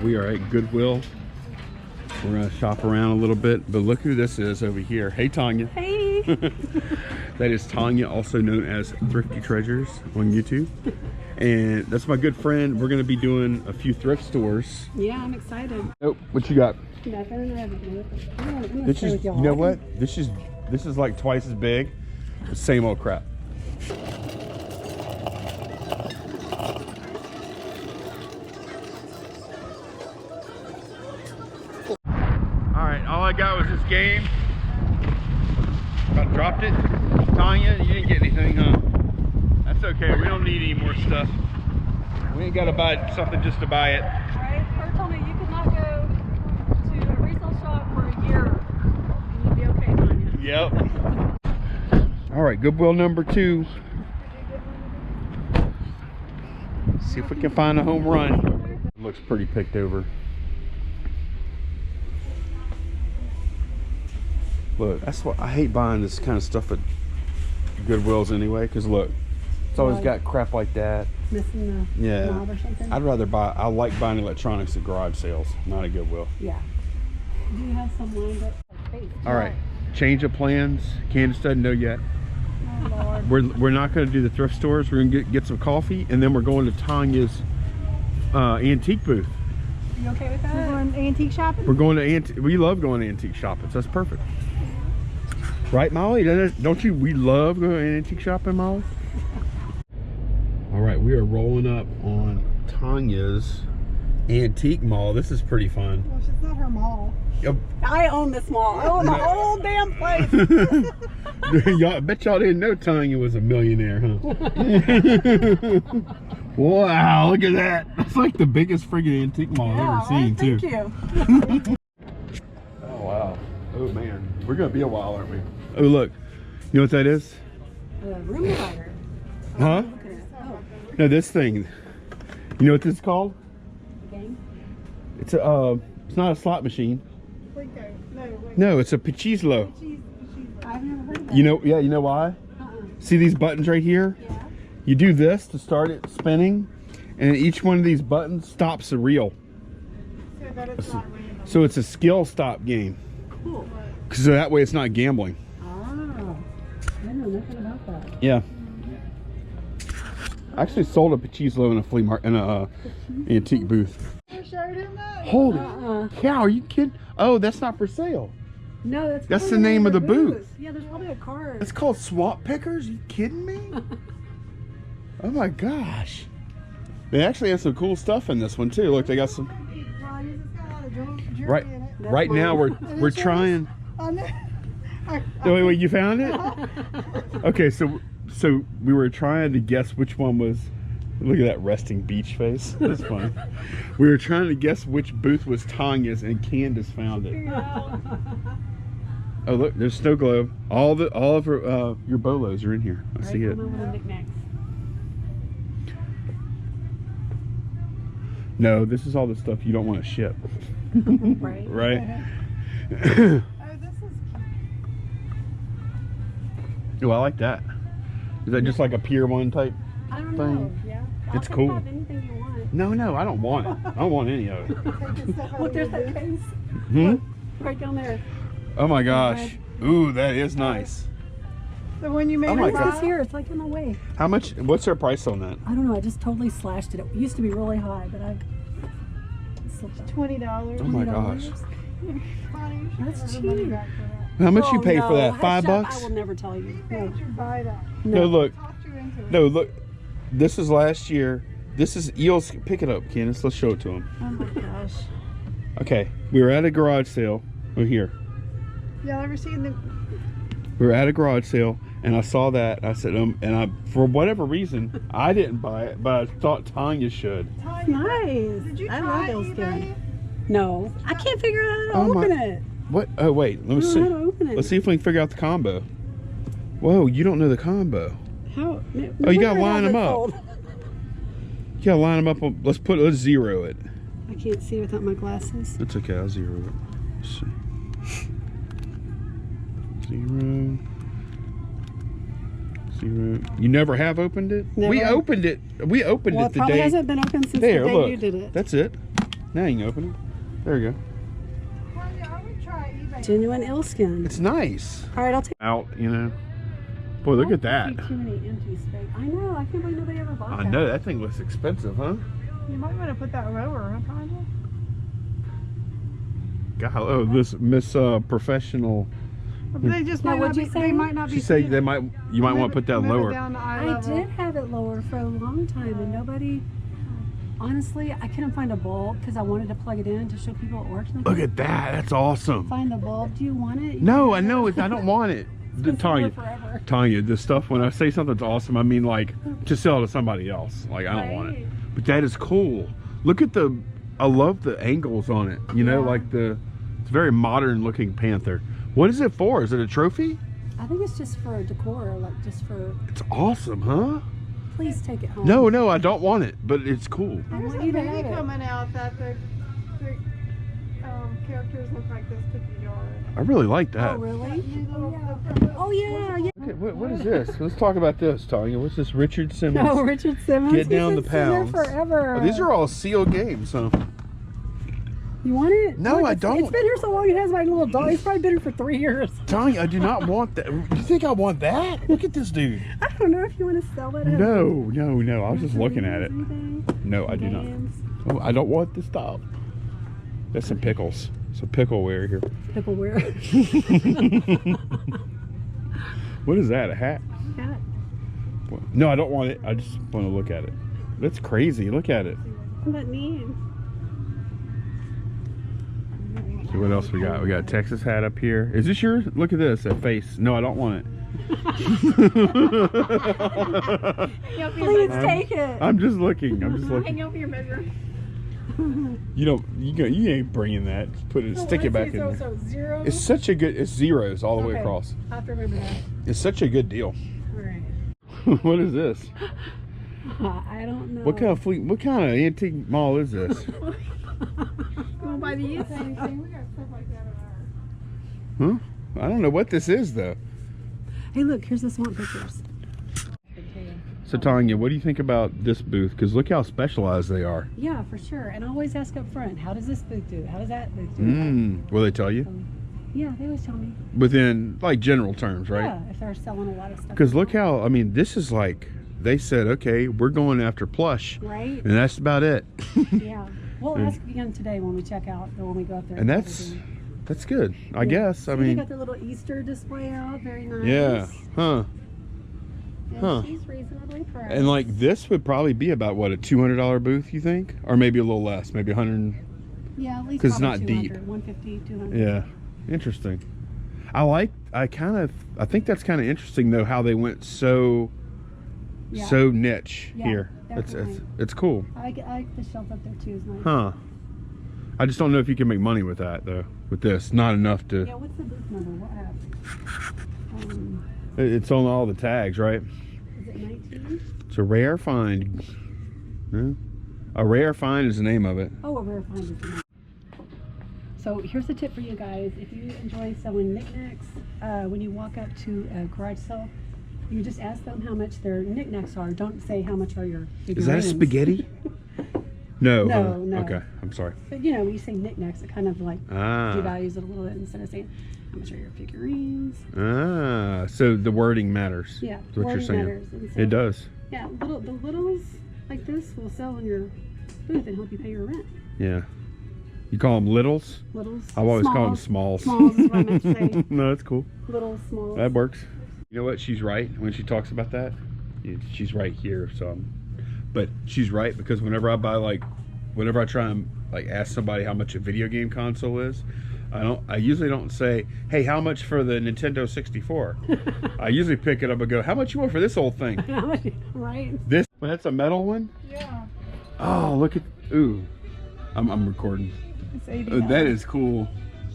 we are at Goodwill. We're gonna shop around a little bit, but look who this is over here. Hey, Tanya. Hey. That is Tanya, also known as Thrifty Treasures on YouTube. And that's my good friend. We're gonna be doing a few thrift stores. Yeah, I'm excited. Oh, what you got? Nothing. This is, you know what? This is like twice as big. Same old crap. All I got was this game. I dropped it. Tanya, you didn't get anything, huh? That's okay. We don't need any more stuff. We ain't got to buy something just to buy it. Right? Her told me you could not go to a resale shop for a year and you'd be okay, Tanya. Yep. All right, Goodwill number 2. See if we can find a home run. It looks pretty picked over. Look, that's what I hate buying this kind of stuff at Goodwills anyway, because look, it's always got crap like that. Missing the knob or something? I'd rather buy, I like buying electronics at garage sales, not at Goodwill. Yeah. Do you have some lined up? All right, change of plans. Candace doesn't know yet. Oh, Lord. We're not going to do the thrift stores. We're going to get some coffee, and then we're going to Tanya's antique booth. Are you okay with that? We're going antique shopping? We're going to we love going to antique shopping, so that's perfect. Right, Molly? Don't you? We love going to antique shopping, Molly? All right, we are rolling up on Tanya's antique mall. This is pretty fun. Well, it's not her mall. Yep. I own this mall. I own the whole damn place. I bet y'all didn't know Tanya was a millionaire, huh? Wow, look at that. That's like the biggest friggin' antique mall I've ever seen, too. Thank you. Oh, wow. Oh, man. We're going to be a while, aren't we? Oh, look. You know what that is? Room divider. Huh? Oh. No, this thing. You know what this is called? Game? It's a, it's not a slot machine. No, it's a Pachizlo. I've never heard of that. You know, yeah, you know why? See these buttons right here? Yeah. You do this to start it spinning, and each one of these buttons stops the reel. So that it's not random. So it's a skill stop game. Cool. So that way it's not gambling. Oh, I know nothing about that. Yeah. I actually sold a Pachizlo in a flea market, in a antique booth. I showed him that. Holy cow, are you kidding? Oh, that's not for sale. No, that's the name of the booth. Yeah, there's probably a card. It's called Swamp Pickers? Are you kidding me? Oh my gosh. They actually have some cool stuff in this one too. Look, they got some. Right now we're trying. Wait, you found it? Okay, so we were trying to guess which one was. Look at that resting beach face. That's funny. We were trying to guess which booth was Tanya's, and Candace found it. Oh look, there's snow globe. All of her your bolos are in here. I see it. No, this is all the stuff you don't want to ship. Right. Right. Oh, this is cute. Oh, I like that. Is that just like a Pier 1 type I don't thing? know. Yeah. It's cool. Have anything you want. No, I don't want it. I don't want any of it. Look, there's that case. Hmm? Look, right down there. Oh my gosh. Ooh, that is nice. The one you made. Oh my It's God. here. It's like in the way. How much? What's their price on that? I don't know. I just totally slashed it. It used to be really high, but I. $20. Oh my gosh. That's cheap. How much you pay for that? Hush up, $5? I will never tell you. No, look. No, look. This is last year. This is Eels. Pick it up, Candace. Let's show it to him. Oh my gosh. Okay, we were at a garage sale. Oh, here. Y'all ever seen the? We were at a garage sale, and I saw that. I said, for whatever reason, I didn't buy it, but I thought Tanya should. Nice. Did you try eBay? No, I can't figure out how to open it. What? Oh wait, let me see. How to open it. Let's see if we can figure out the combo. Whoa, you don't know the combo. How? Oh, you gotta line them up. You gotta line them up. Let's zero it. I can't see without my glasses. That's okay. I'll zero it. Let's see. 0. You never have opened it? Never. We opened it. We opened it Well, it the probably day. hasn't been open since There, the day look. you did it. That's it. Now you can open it. There you go. Tanya, I would try eBay. Genuine eel-skin. It's nice. All right, I'll take. Out, you know. Boy, look at that. Too many empty space. I know. I can't believe nobody ever bought that. I know that thing looks expensive, huh? You might want to put that rower, huh, Tanya? God, oh, this Miss Professional. But they just Now, might what'd not you be. say? They might not be. She said seated. you might want to put that Move it lower. down to eye I level. did have it lower for a long time, and nobody. Honestly, I couldn't find a bulb because I wanted to plug it in to show people it works. Look at that. That's awesome. Find the bulb. Do you want it? No, I know it. I don't want it. It's Tanya, forever. Tanya, this stuff, when I say something's awesome, I mean like to sell to somebody else. Like, I don't want it. Right. But that is cool. Look at I love the angles on it. You know, Yeah. like it's a very modern looking panther. What is it for? Is it a trophy? I think it's just for decor, like just for. It's awesome, huh? Please take it home. No, I don't want it, but it's cool. I There's want a you to movie have it. coming out that the characters look like this cookie jar. I really like that. Oh really? Oh, Oh yeah, yeah. Okay, what is this? Let's talk about this, Tanya. What's this? Richard Simmons. Oh, Richard Simmons. Get down He's the been sitting there pounds. forever. Oh, these are all sealed games, so. You want it? No, I don't. It's been here so long. It has my little dog. He's probably been here for 3 years. Tanya, I do not want that. You think I want that? Look at this dude. I don't know if you want to sell it. No. I was just looking at it. Anything? No, I do not. Games? Oh, I don't want this stuff. That's some pickles. Some pickleware here. Pickleware. What is that? A hat? Cat. No, I don't want it. I just want to look at it. That's crazy. Look at it. Isn't that neat? See what else we got. We got a Texas hat up here. Is this yours? Look at this. That face. No, I don't want it. Please take it. I'm just looking. Hang over your measure. You ain't bringing that. Just put it. Stick it back in there. So 0. It's such a good. It's zeros all the way Okay. across. I have to remember that. It's such a good deal. All right. What is this? I don't know. What kind of antique mall is this? You want to buy these? We got stuff like that in ours. Huh? I don't know what this is though. Hey, look. Here's the swamp pictures. So Tanya, what do you think about this booth? Because look how specialized they are. Yeah, for sure. And I always ask up front, how does this booth do it? How does that booth do it? Will they tell you? Yeah, they always tell me. Within like general terms, right? Yeah, if they're selling a lot of stuff. Because look how, I mean, this is like, they said, okay, we're going after plush. Right? And that's about it. Yeah. We'll ask again today when we check out or when we go up there. And that's good, I guess. I See, they mean, got the little Easter display out. Very nice. yeah. Huh. And Huh. she's reasonably priced. And like this would probably be about what, a $200 booth, you think? Or maybe a little less, maybe 100. yeah, at least 'cause it's probably not deep. 200, 150, 200. Yeah. Interesting. I think that's kind of interesting though, how they went so niche Yeah, here. definitely. It's cool. I like the shelf up there too. Is nice. Huh. I just don't know if you can make money with that though. With this, not enough to. Yeah, what's the booth number? What happened? It's on all the tags, right? Is it 19? It's a rare find. Yeah. A rare find is the name of it. Oh, a rare find is the name. So here's a tip for you guys. If you enjoy selling knickknacks, when you walk up to a garage sale, you just ask them how much their knickknacks are. Don't say how much are your figurines. Is that a spaghetti? No. No, no. Okay, I'm sorry. But you know, when you say knickknacks, it kind of like Ah. devalues it a little bit instead of saying how much are your figurines. Ah. So the wording matters. Yeah, Is what you're wording saying. matters. And so, It does. Yeah, the littles like this will sell in your booth and help you pay your rent. Yeah. You call them littles? Littles. I've always called them smalls. Smalls is what I meant to say. No, that's cool. Little, small. That works. You know what? She's right when she talks about that. She's right here. But she's right because whenever I try and like ask somebody how much a video game console is, I usually don't say, hey, how much for the Nintendo 64? I usually pick it up and go, how much you want for this old thing? Right. Well, that's a metal one? Yeah. Oh, look at, ooh. I'm recording. It's 89. That is cool.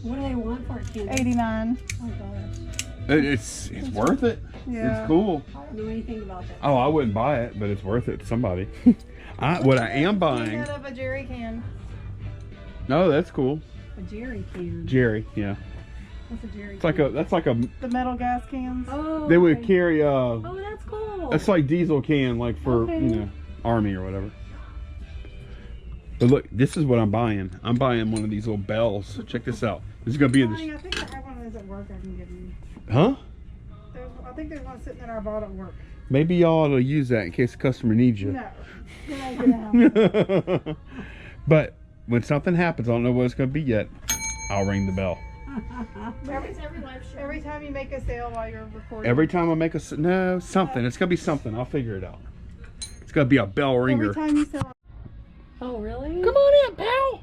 What do they want for it, Candace? 89. Oh gosh. It's worth it. Yeah. It's cool. I don't know anything about that. Oh, I wouldn't buy it, but it's worth it to somebody. What I am buying. Out of a jerry can. No, that's cool. A jerry can. Jerry, yeah. What's a jerry It's like a. The metal gas cans. Oh. They would okay. carry Oh, that's cool. It's like diesel can, like for Okay. army or whatever. But look, this is what I'm buying. I'm buying one of these little bells. Check this out. This is gonna be in Tanya, this. I think I have one of those at work I can give you. Huh? I think there's one sitting in our vault at work. Maybe y'all ought to use that in case a customer needs you. No. It ain't gonna happen. But when something happens, I don't know what it's gonna be yet. I'll ring the bell. Every time you make a sale while you're recording. Every time I make something. It's gonna be something. I'll figure it out. It's gonna be a bell ringer. Every time you sell. Oh, really? Come on in, pal.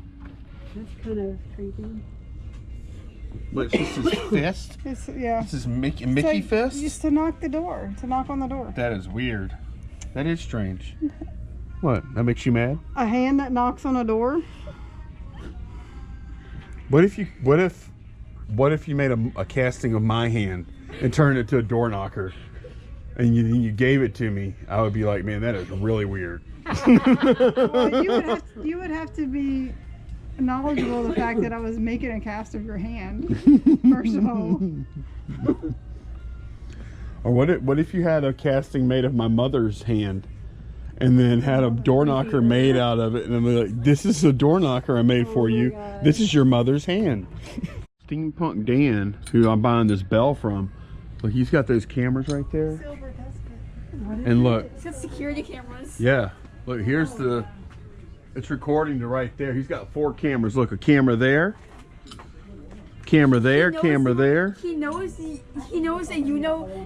That's kind of creepy. Look, it's just his fist. Yeah. This is Mickey fist. Just to knock on the door. That is weird. That is strange. What? That makes you mad? A hand that knocks on a door. What if you made a casting of my hand and turned it to a door knocker, and you gave it to me? I would be like, man, that is really weird. Well, you would have to be knowledgeable of the fact that I was making a cast of your hand. First of all. Or what if you had a casting made of my mother's hand, and then had a door knocker made out of it, and I'm like, this is a door knocker I made for you. God. This is your mother's hand. Steampunk Dan, who I'm buying this bell from, look, he's got those cameras right there. Silver casket. And look, It's got security cameras. yeah, look, here's it's recording to right there. He's got 4 cameras. Look, a camera there, camera there, camera there. He knows that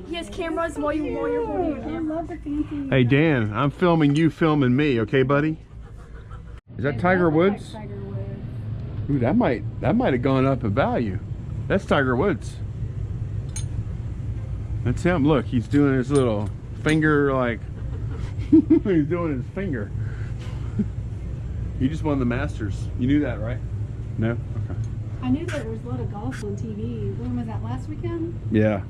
he has cameras while you're holding your camera. Hey Dan, I'm filming you filming me, okay buddy? Is that Tiger Woods? Tiger Woods. Ooh, that might have gone up in value. That's Tiger Woods. That's him. Look, he's doing his little finger, like he's doing his finger. He just won the Masters. You knew that, right? No? Okay. I knew that there was a lot of golf on TV. When was that, last weekend? Yeah.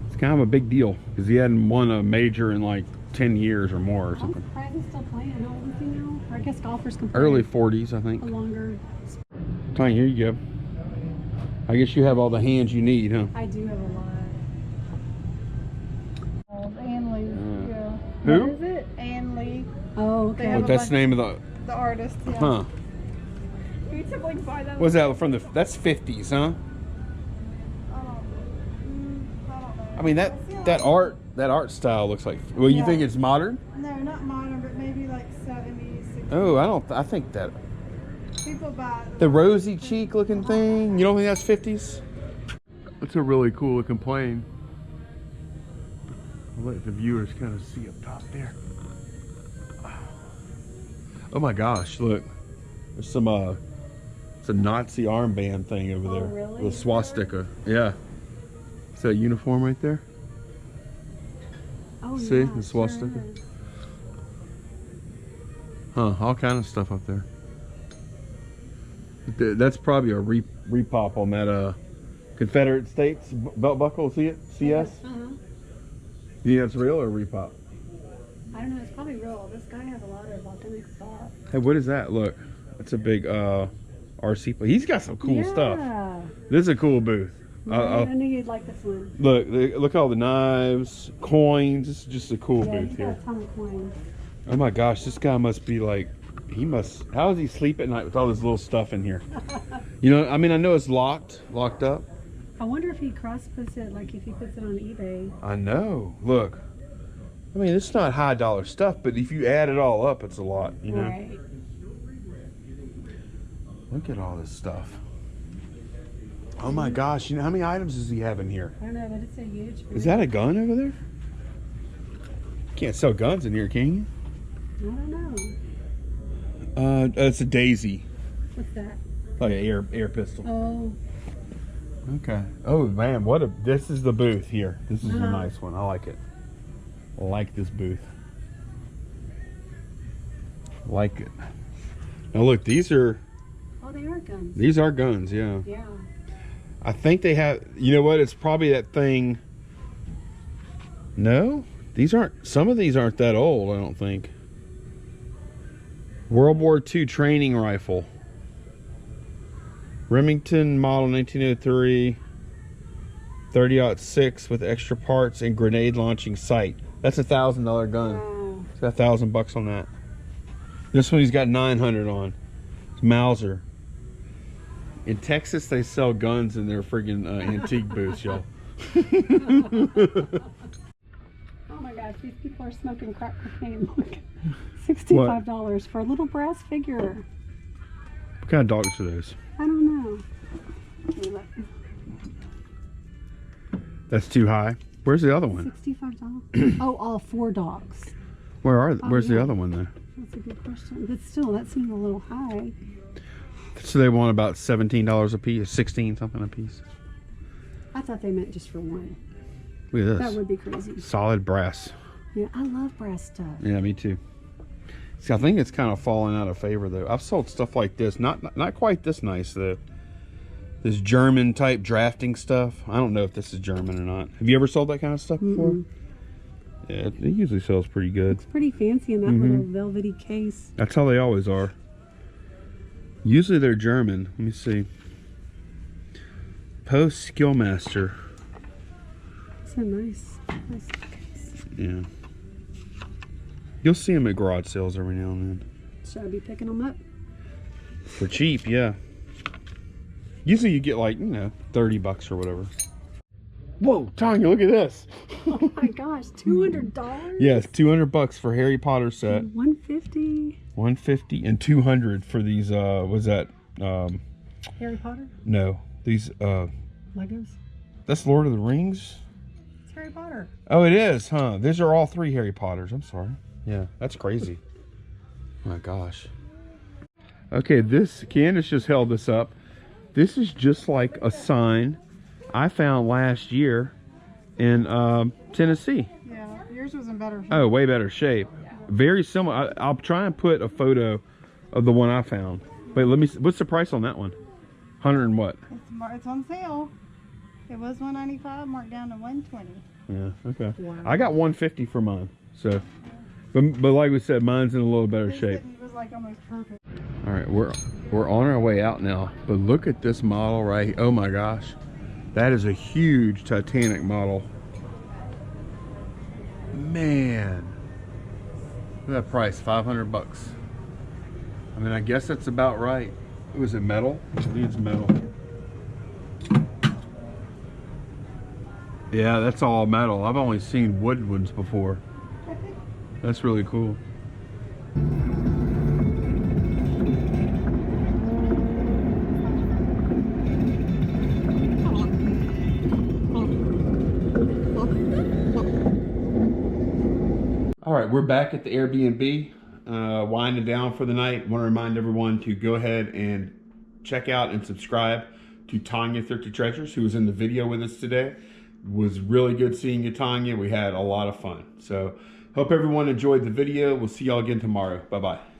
It's kind of a big deal because he hadn't won a major in like 10 years or more or I'm something. surprised he's still playing. How old is he now? Or I guess golfers can play Early 40s, I think. a longer. Tanya, here you go. I guess you have all the hands you need, huh? I do have a lot. Ann Lee. Yeah. Who? What is it? Ann Lee. Oh, They okay. have What, that's the name of The artist. Yeah. huh? You to like buy them. What's that from that's 50s, huh? I don't know. I mean that art style looks like, well, you Yeah. think it's modern? No, not modern, but maybe like 70s, 60s. Oh, I think that People buy the rosy cheek looking thing, you don't think that's 50s? That's a really cool looking plane. I'll let the viewers kind of see up top there. Oh my gosh, look. There's some it's a Nazi armband thing over there. Really? With a swastika. Yeah. Is that a uniform right there? Oh, See, yeah, the swastika? Sure is. Huh, all kind of stuff up there. That's probably a repop on that Confederate States belt buckle. See it? CS? Uh-huh. You think that's real or repop? I don't know. It's probably real. This guy has a lot of authentic stuff. Hey, what is that? Look, that's a big RC play. He's got some cool stuff. Yeah. This is a cool booth. I knew you'd like this one. Look at all the knives, coins. This is just a cool Yeah, booth he's got here. a ton of coins. Oh my gosh, this guy must be like, how does he sleep at night with all this little stuff in here? You know, I mean, I know it's locked up. I wonder if he cross-puts it, like if he puts it on eBay. I know. Look, I mean, it's not high dollar stuff, but if you add it all up, it's a lot, you know? Right. Look at all this stuff. Oh my gosh, you know how many items does he have in here? I don't know, but it's a huge booth. Is that a gun over there? Can't sell guns in here, can you? I don't know. It's a Daisy, What's that? like an air pistol. Oh, Okay. Oh man, this is the booth here. This is a nice one. I like it. I like this booth. Like it. Now look, these are they are guns. These are guns, yeah. Yeah. I think they have, you know what, it's probably that thing. No, some of these aren't that old, I don't think. World War II training rifle. Remington model 1903. 30-06 with extra parts and grenade launching sight. That's $1,000 gun. Wow. It's got $1,000 on that. This one he's got 900 on. It's Mauser. In Texas, they sell guns in their friggin' antique booths, y'all. Oh my gosh, these people are smoking crack cocaine. Look, $65 for a little brass figure. What kind of dogs are those? I don't know. Let me look. That's too high. Where's the other one? $65. Oh, all 4 dogs. Where's the yeah. other one then? That's a good question. But still, that seems a little high. So they want about $17 a piece, 16 something a piece. I thought they meant just for one. Look at this. That would be crazy. Solid brass. Yeah, I love brass stuff. Yeah, me too. See, I think it's kind of falling out of favor though. I've sold stuff like this, not quite this nice though. This German type drafting stuff. I don't know if this is German or not. Have you ever sold that kind of stuff before? Yeah, it usually sells pretty good. It's pretty fancy in that little velvety case. That's how they always are. Usually they're German. Let me see. Post Skillmaster. It's a nice case. Yeah. You'll see them at garage sales every now and then. Should I be picking them up? For cheap, yeah. Usually you get like, 30 bucks or whatever. Whoa, Tanya, look at this. Oh my gosh, $200? Yes, 200 bucks for Harry Potter set. $150. 150 and 200 for these was that Harry Potter? no, these Legos? that's Lord of the Rings? It's Harry Potter. Oh, it is, huh? These are all 3 Harry Potters. I'm sorry. Yeah, that's crazy. Oh my gosh. Okay, Candace just held this up. This is just like a sign I found last year in Tennessee. Yeah, yours was in better shape. Oh, way better shape. Very similar. I'll try and put a photo of the one I found. Wait, let me see. What's the price on that one? 100 and what? It's on sale. It was $195, marked down to $120. Yeah, okay. Wow. I got 150 for mine. So, but like we said, mine's in a little better shape. It was like almost perfect. All right, we're on our way out now. But look at this model right here. Oh my gosh. That is a huge Titanic model. Man. Look at that price, 500 bucks. I mean, I guess that's about right. Was it metal? I think it's metal. Yeah, that's all metal. I've only seen wood ones before. That's really cool. All right, we're back at the Airbnb, winding down for the night. Want to remind everyone to go ahead and check out and subscribe to Tanya Thrifty Treasures, who was in the video with us today. It was really good seeing you, Tanya. We had a lot of fun. So hope everyone enjoyed the video. We'll see y'all again tomorrow. Bye-bye.